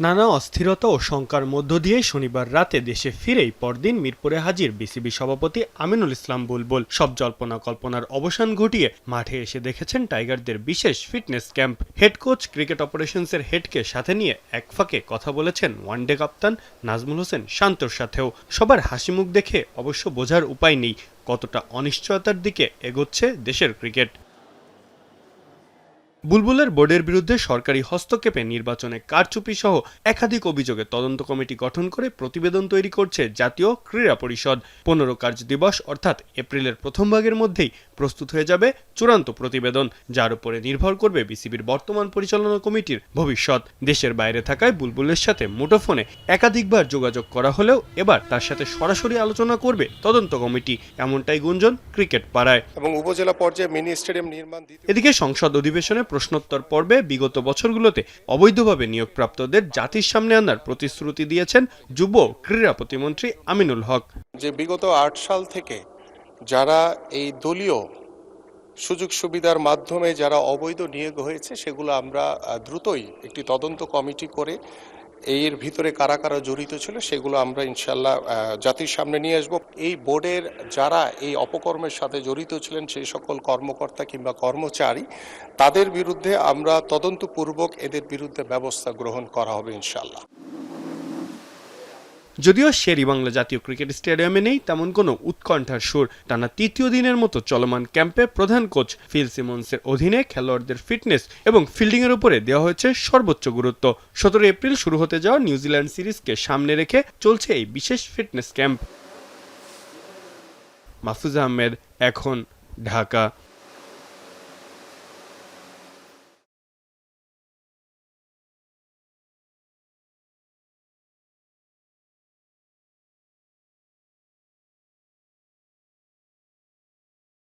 নানা অস্থিরতা ও শঙ্কার মধ্য দিয়ে শনিবার রাতে দেশে ফিরেই পরদিন মিরপুরে হাজির বিসিবি সভাপতি আমিনুল ইসলাম বুলবুল। সব জল্পনা কল্পনার অবসান ঘটিয়ে মাঠে এসে দেখেছেন টাইগারদের বিশেষ fitness camp. Head coach cricket অপারেশনসের হেডকে সাথে নিয়ে এক ফাঁকে কথা বলেছেন ওয়ানডে কাপ্তান নাজমুল হোসেন শান্তর সাথেও। সবার হাসিমুখ দেখে অবশ্য বোঝার উপায় নেই কতটা অনিশ্চয়তার দিকে এগোচ্ছে দেশের ক্রিকেট। বুলবুলের বোর্ডের বিরুদ্ধে সরকারি হস্তক্ষেপে নির্বাচনে কারচুপি সহ একাধিক অভিযোগে তদন্ত কমিটি গঠন করে প্রতিবেদন তৈরি করছে জাতীয় ক্রীড়া পরিষদ। 15 কার্য দিবস অর্থাৎ এপ্রিলের প্রথম ভাগের মধ্যেই প্রস্তুত হয়ে যাবে চূড়ান্ত প্রতিবেদন, যার উপরে নির্ভর করবে বিসিবির বর্তমান পরিচালনা কমিটির ভবিষ্যৎ। দেশের বাইরে থাকায় বুলবুলের সাথে মুঠোফোনে একাধিকবার যোগাযোগ করা হলেও এবার তার সাথে সরাসরি আলোচনা করবে তদন্ত কমিটি, এমনটাই গুঞ্জন ক্রিকেট পাড়ায়। এবং উপজেলা পর্যায়ে মিনি স্টেডিয়াম নির্মাণ। এদিকে সংসদ অধিবেশনে প্রশ্নোত্তর পর্বে বিগত বছরগুলোতে অবৈধভাবে নিয়োগপ্রাপ্তদের জাতির সামনে আনার প্রতিশ্রুতি দিয়েছেন যুব ক্রীড়া প্রতিমন্ত্রী আমিনুল হক। যে বিগত 8 সাল থেকে যারা এই দলীয় সুযোগ সুবিধার মাধ্যমে যারা অবৈধ নিয়োগ হয়েছে সেগুলো আমরা দ্রুতই একটি তদন্ত কমিটি করে এর ভিতরে কারা কারা জড়িত ছিল সেগুলো আমরা ইনশাল্লাহ জাতির সামনে নিয়ে আসব। এই বোর্ডের যারা এই অপকর্মের সাথে জড়িত ছিলেন সেই সকল কর্মকর্তা কিংবা কর্মচারী তাদের বিরুদ্ধে আমরা তদন্তপূর্বক এদের বিরুদ্ধে ব্যবস্থা গ্রহণ করা হবে ইনশাল্লাহ। যদিও শেরেবাংলা জাতীয় ক্রিকেট স্টেডিয়ামে নেই তেমন কোনো উৎকণ্ঠার সুর। টানা তৃতীয় দিনের মতো চলমান ক্যাম্পে প্রধান কোচ ফিল সিমন্সের অধীনে খেলোয়াড়দের ফিটনেস এবং ফিল্ডিংয়ের উপরে দেওয়া হয়েছে সর্বোচ্চ গুরুত্ব। 17 এপ্রিল শুরু হতে যাওয়া নিউজিল্যান্ড সিরিজকে সামনে রেখে চলছে এই বিশেষ ফিটনেস ক্যাম্প। মাহফুজ আহমেদ, এখন, ঢাকা।